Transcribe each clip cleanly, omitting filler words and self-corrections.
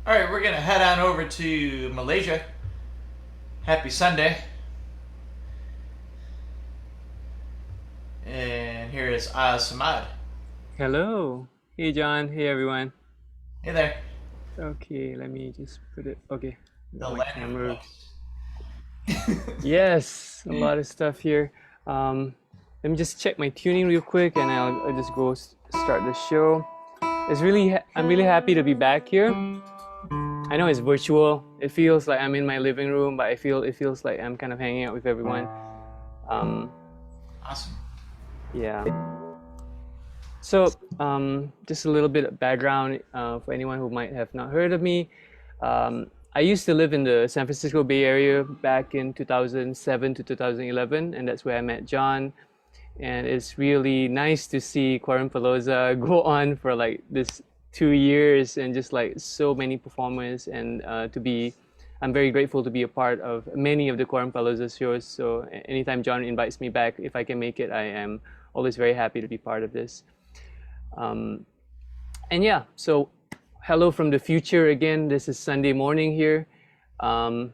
All right, we're gonna head on over to Malaysia. Happy Sunday. And here is Samad. Hello. Hey John. Hey everyone. Hey there. Okay, let me just put it. Okay, The my land of camera. books. Yes, a lot of stuff here. Let me just check my tuning real quick, and I'll just go start the show. I'm really happy to be back here. I know it's virtual. It feels like I'm in my living room, but it feels like I'm kind of hanging out with everyone. Um, Awesome. yeah. So, just a little bit of background for anyone who might have not heard of me. I used to live in the San Francisco Bay Area back in 2007 to 2011, and that's where I met John. And it's really nice to see QuaranPalooza go on for like this 2 years and just like so many performers. And I'm very grateful to be a part of many of the QuaranPalooza shows. So anytime John invites me back, if I can make it, I am always very happy to be part of this. Um, and yeah, so hello from the future again. This is Sunday morning here. Um,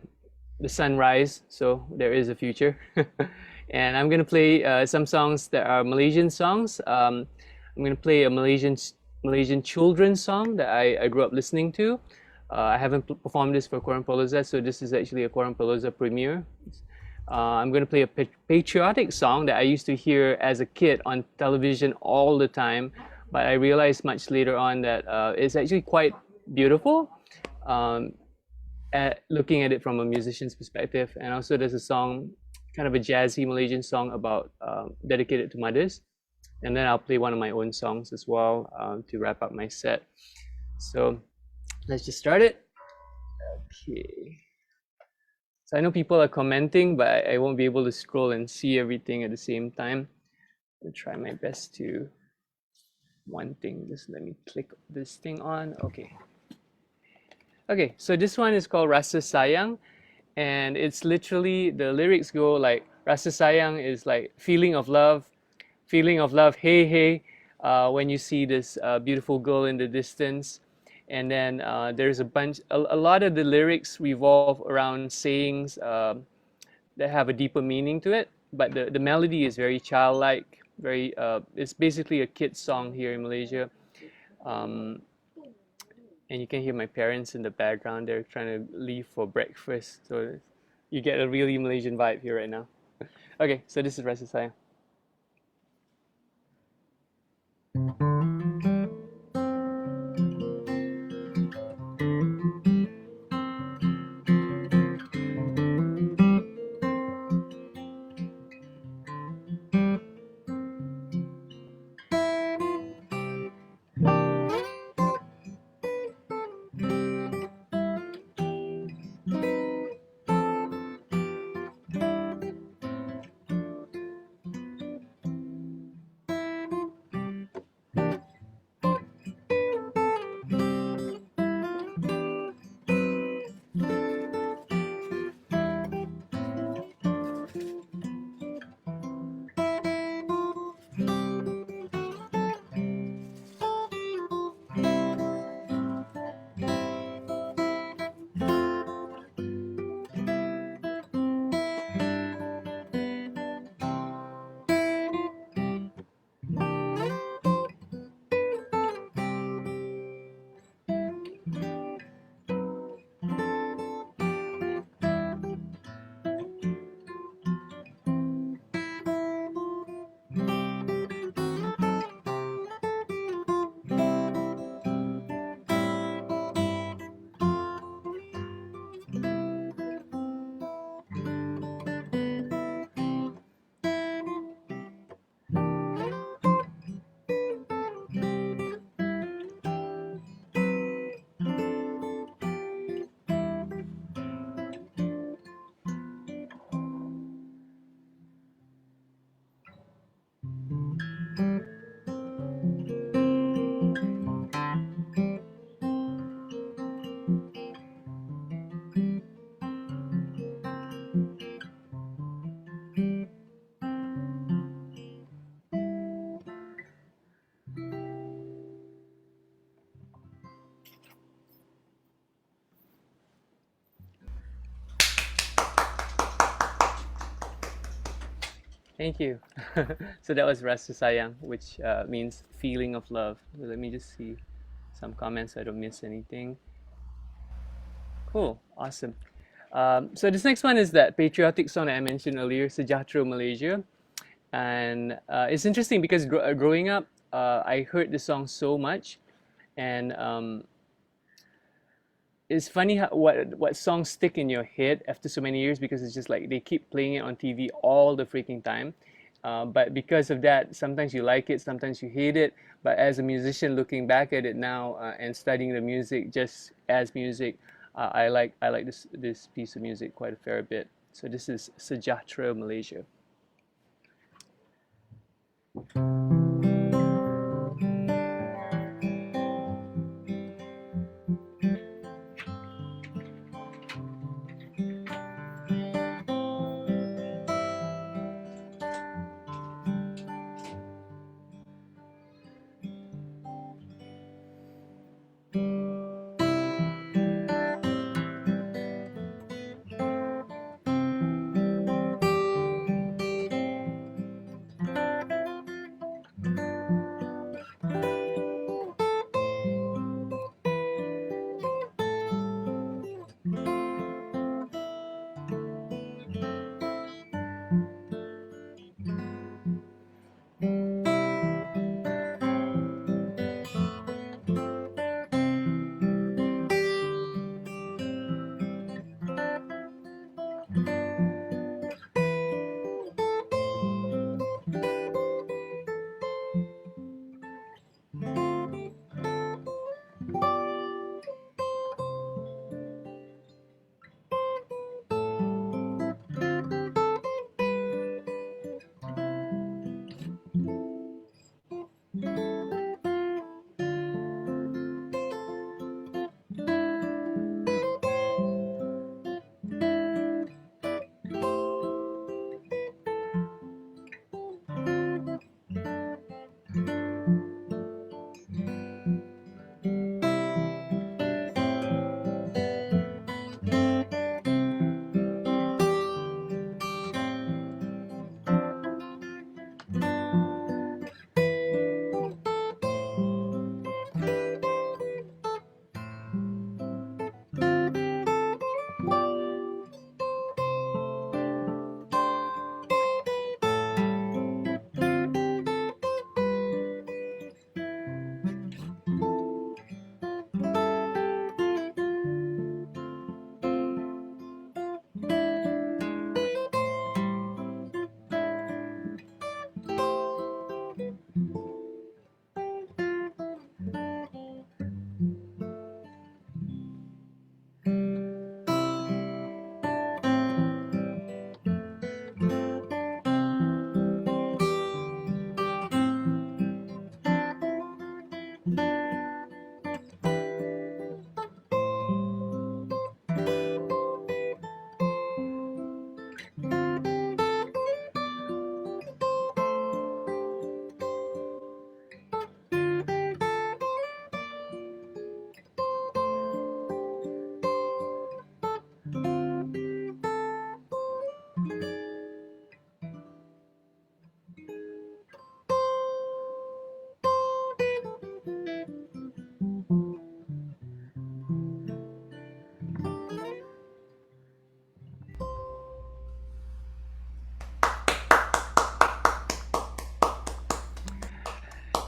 the sunrise, so there is a future. And I'm gonna play some songs that are Malaysian songs. I'm gonna play a Malaysian children's song that I grew up listening to. I haven't performed this for QuaranPalooza, so this is actually a QuaranPalooza premiere. I'm gonna play a patriotic song that I used to hear as a kid on television all the time, but I realized much later on that it's actually quite beautiful. Um, Looking at it from a musician's perspective, and also there's a song, kind of a jazzy Malaysian song about dedicated to mothers, and then I'll play one of my own songs as well to wrap up my set. So let's just start it. Okay. So I know people are commenting, but I won't be able to scroll and see everything at the same time. I'll try my best to. One thing, just let me click this thing on. Okay. Okay, so this one is called Rasa Sayang, and it's literally, the lyrics go like, Rasa Sayang is like feeling of love, hey hey, when you see this beautiful girl in the distance. And then there's a lot of the lyrics revolve around sayings that have a deeper meaning to it, but the melody is very childlike, it's basically a kid's song here in Malaysia. Um, and you can hear my parents in the background. They're trying to leave for breakfast, so you get a really Malaysian vibe here right now. Okay, so this is Rasa Sayang. Thank you. So that was Rasa Sayang, which means feeling of love. So let me just see some comments so I don't miss anything. Cool, awesome. So this next one is that patriotic song that I mentioned earlier, Sejahtera Malaysia. And it's interesting because growing up, I heard the song so much, and it's funny how, what songs stick in your head after so many years because it's just like they keep playing it on TV all the freaking time. But because of that, sometimes you like it, sometimes you hate it. But as a musician, looking back at it now and studying the music just as music, I like this piece of music quite a fair bit. So this is Sejahtera Malaysia.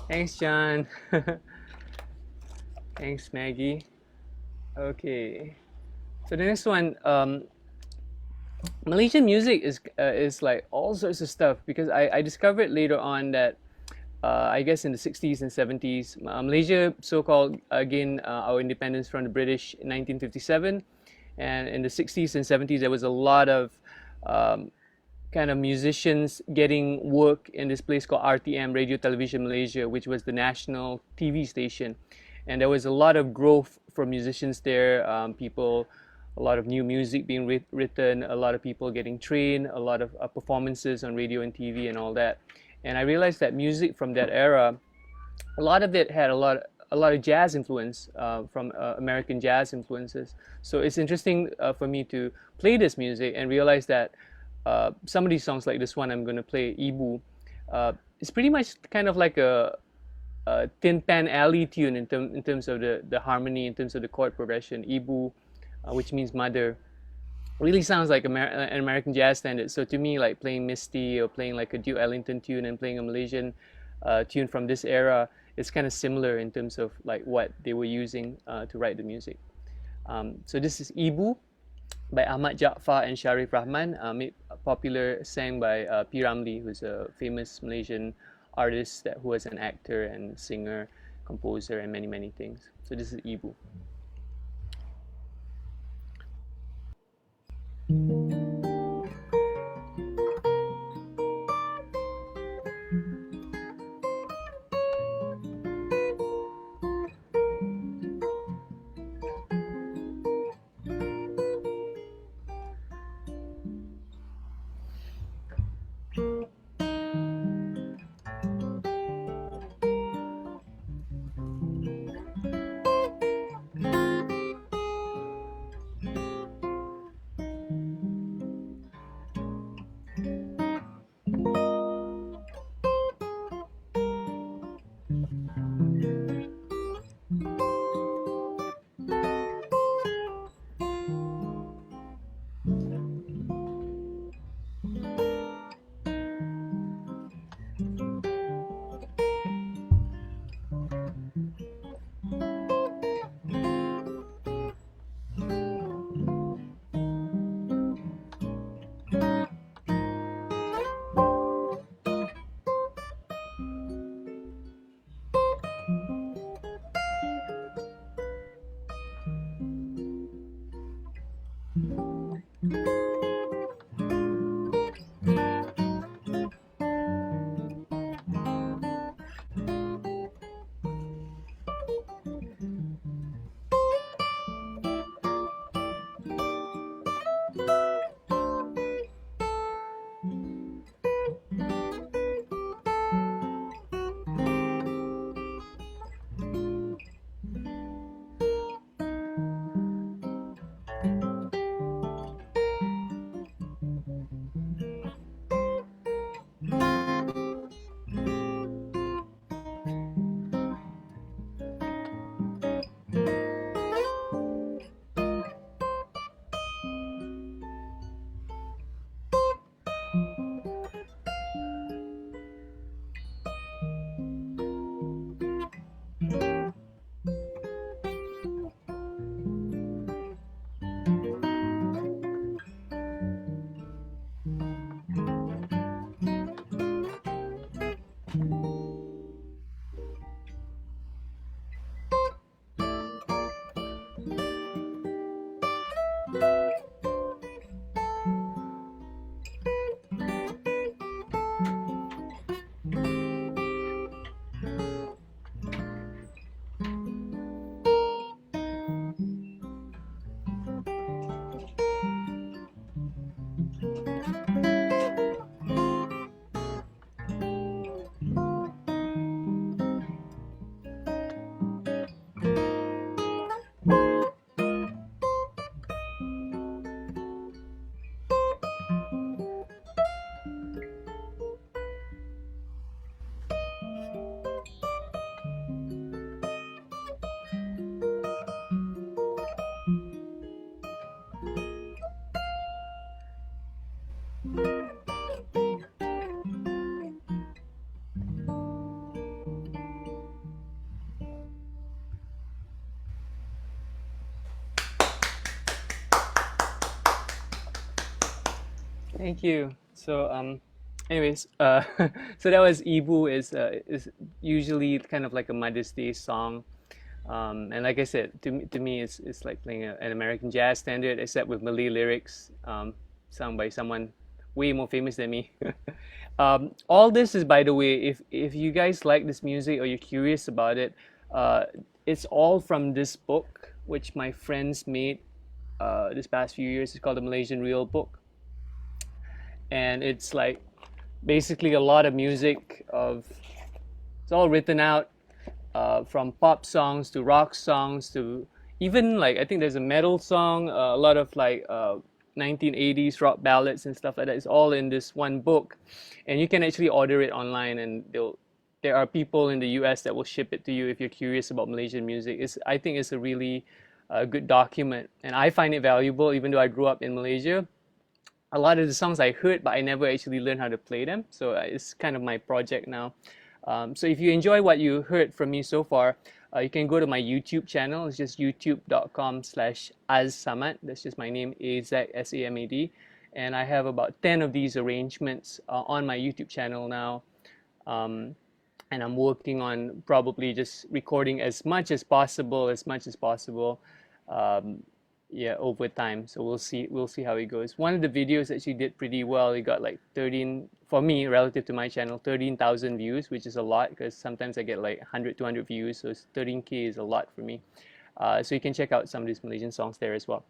Thanks, John. Thanks, Maggie. Okay. So the next one, Malaysian music is like all sorts of stuff because I discovered later on that I guess in the 60s and 70s, Malaysia so-called gained our independence from the British in 1957, and in the 60s and 70s there was a lot of um, kind of musicians getting work in this place called RTM, Radio Television Malaysia, which was the national TV station. And there was a lot of growth for musicians there. People, a lot of new music being written, a lot of people getting trained, a lot of performances on radio and TV and all that. And I realized that music from that era, a lot of it had a lot of jazz influence from American jazz influences. So it's interesting for me to play this music and realize that some of these songs, like this one I'm going to play, Ibu, it's pretty much kind of like a Tin Pan Alley tune in terms of the harmony, in terms of the chord progression. Ibu, which means mother, really sounds like an American jazz standard. So to me, like playing Misty or playing like a Duke Ellington tune and playing a Malaysian tune from this era, it's kind of similar in terms of like what they were using to write the music. So this is Ibu by Ahmad Jaafar and Sharif Rahman, made popular, sang by P. Ramlee, who's a famous Malaysian artist who was an actor and singer, composer, and many, many things. So this is Ibu. Thank you. So, anyways, so that was Ibu is usually kind of like a Mother's Day song, and like I said, to me, it's like playing an American jazz standard, except with Malay lyrics, sung by someone way more famous than me. All this is, by the way, if you guys like this music or you're curious about it, it's all from this book which my friends made this past few years. It's called the Malaysian Real Book, and it's like basically a lot of music of it's all written out, from pop songs to rock songs to even like I think there's a metal song, a lot of like 1980s rock ballads and stuff like that. It's all in this one book, and you can actually order it online, and there are people in the US that will ship it to you if you're curious about Malaysian music. I think it's a really good document, and I find it valuable even though I grew up in Malaysia. A lot of the songs I heard, but I never actually learned how to play them. So it's kind of my project now. So if you enjoy what you heard from me so far, you can go to my YouTube channel. It's just youtube.com/azsamad. That's just my name, AZSAMAD. And I have about 10 of these arrangements on my YouTube channel now. And I'm working on probably just recording as much as possible, yeah, over time. So we'll see how it goes. One of the videos actually did pretty well. It got like 13, for me, relative to my channel, 13,000 views, which is a lot because sometimes I get like 100, 200 views. So 13K is a lot for me. So you can check out some of these Malaysian songs there as well.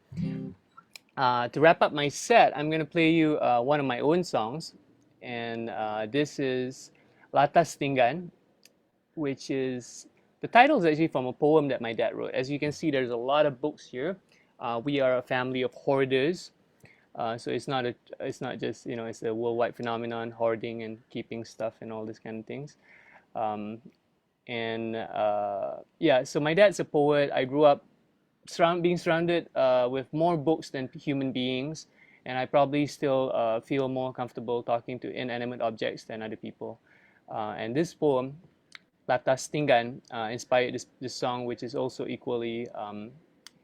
To wrap up my set, I'm going to play you one of my own songs. And this is Latas Tinggan, which is, the title is actually from a poem that my dad wrote. As you can see, there's a lot of books here. We are a family of hoarders, so it's not just, it's a worldwide phenomenon, hoarding and keeping stuff and all these kind of things. Yeah, so my dad's a poet. I grew up being surrounded with more books than human beings, and I probably still feel more comfortable talking to inanimate objects than other people. And this poem, Latas Tinggan, inspired this song, which is also equally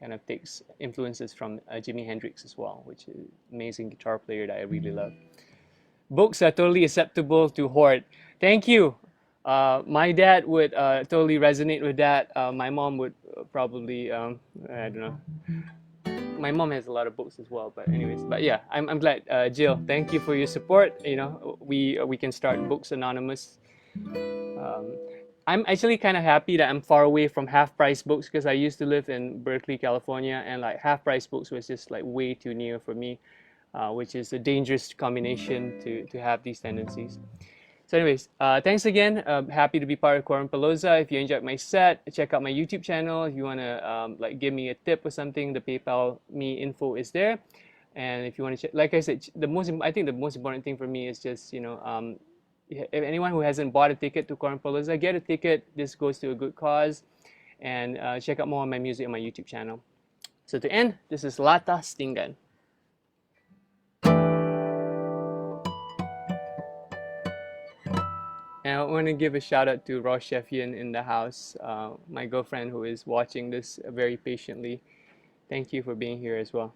kind of takes influences from Jimi Hendrix as well, which is an amazing guitar player that I really love. Books are totally acceptable to hoard. Thank you. My dad would totally resonate with that. My mom would probably, I don't know. My mom has a lot of books as well, but anyways, but yeah, I'm glad. Jill, thank you for your support. We can start Books Anonymous. I'm actually kind of happy that I'm far away from half-price books because I used to live in Berkeley, California, and like half-price books was just like way too near for me, which is a dangerous combination to have these tendencies. So anyways, thanks again. Happy to be part of QuaranPalooza. If you enjoyed my set, check out my YouTube channel. If you want to like give me a tip or something, the PayPal me info is there. And if you want to check, like I said, I think the most important thing for me is just, if anyone who hasn't bought a ticket to QuaranPalooza, get a ticket. This goes to a good cause. And check out more of my music on my YouTube channel. So to end, this is Latas Tinggan. And I want to give a shout out to Rosh Shefian in the house, my girlfriend who is watching this very patiently. Thank you for being here as well.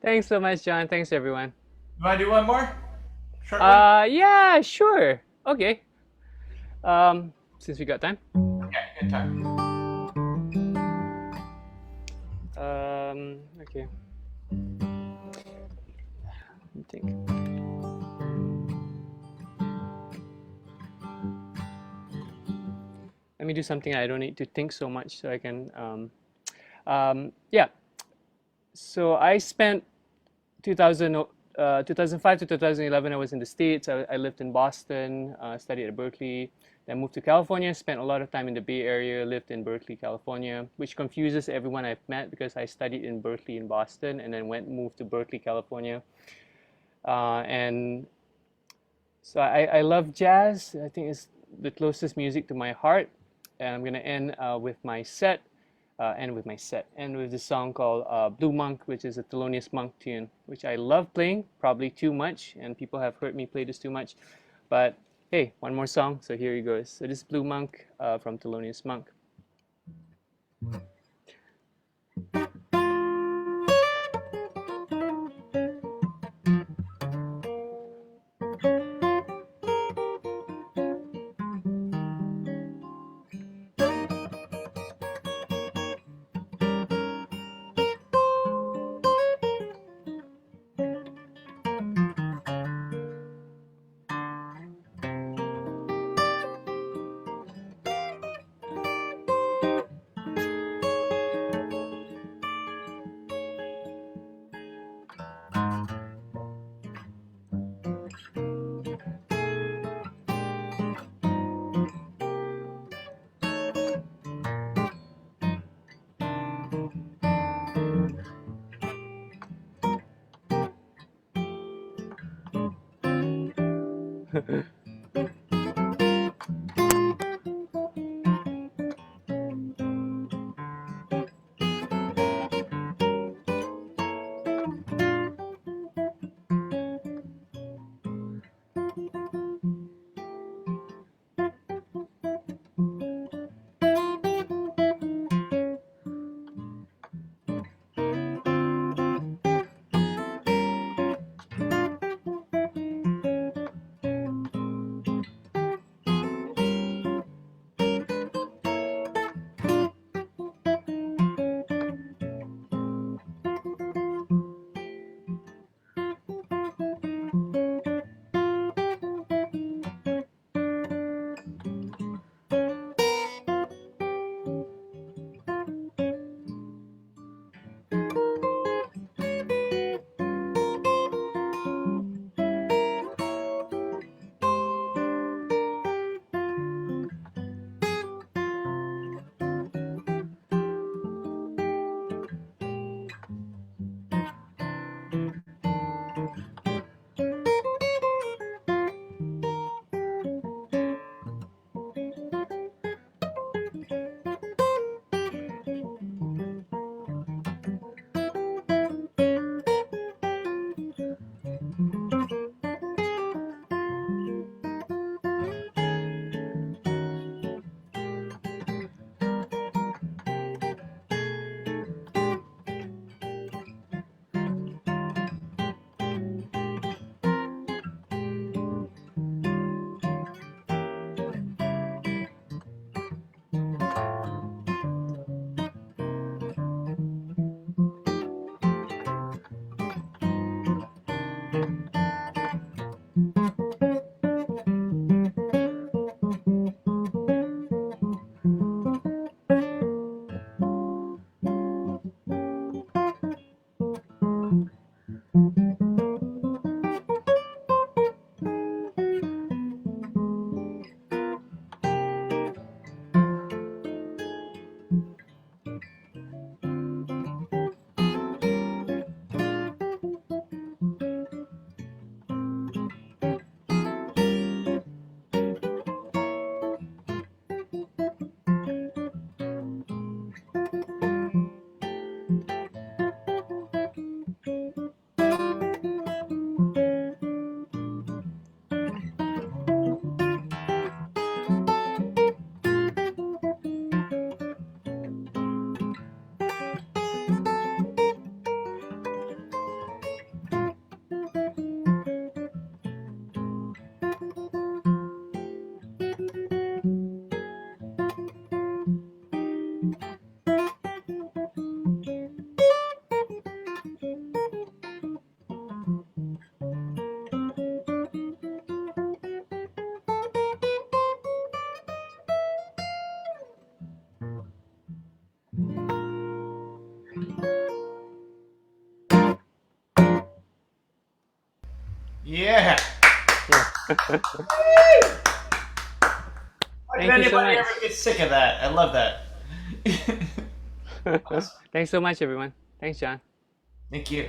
Thanks so much, John. Thanks, everyone. You want to do one more? Short one? Yeah, sure. Okay. Since we got time. Yeah, good time. Okay. Let me think. Let me do something I don't need to think so much, so I can. Yeah. So I spent 2005 to 2011. I was in the States. I lived in Boston. Studied at Berkeley. Then moved to California. Spent a lot of time in the Bay Area. Lived in Berkeley, California, which confuses everyone I've met because I studied in Berkeley in Boston and then moved to Berkeley, California. And so I love jazz. I think it's the closest music to my heart. And I'm gonna end with my set, end with this song called Blue Monk, which is a Thelonious Monk tune, which I love playing, probably too much, and people have heard me play this too much. But hey, one more song, so here it goes. So this is Blue Monk from Thelonious Monk. Why Thank did you so anybody much. ever get sick of that? I love that. Thanks so much, everyone. Thanks, John. Thank you.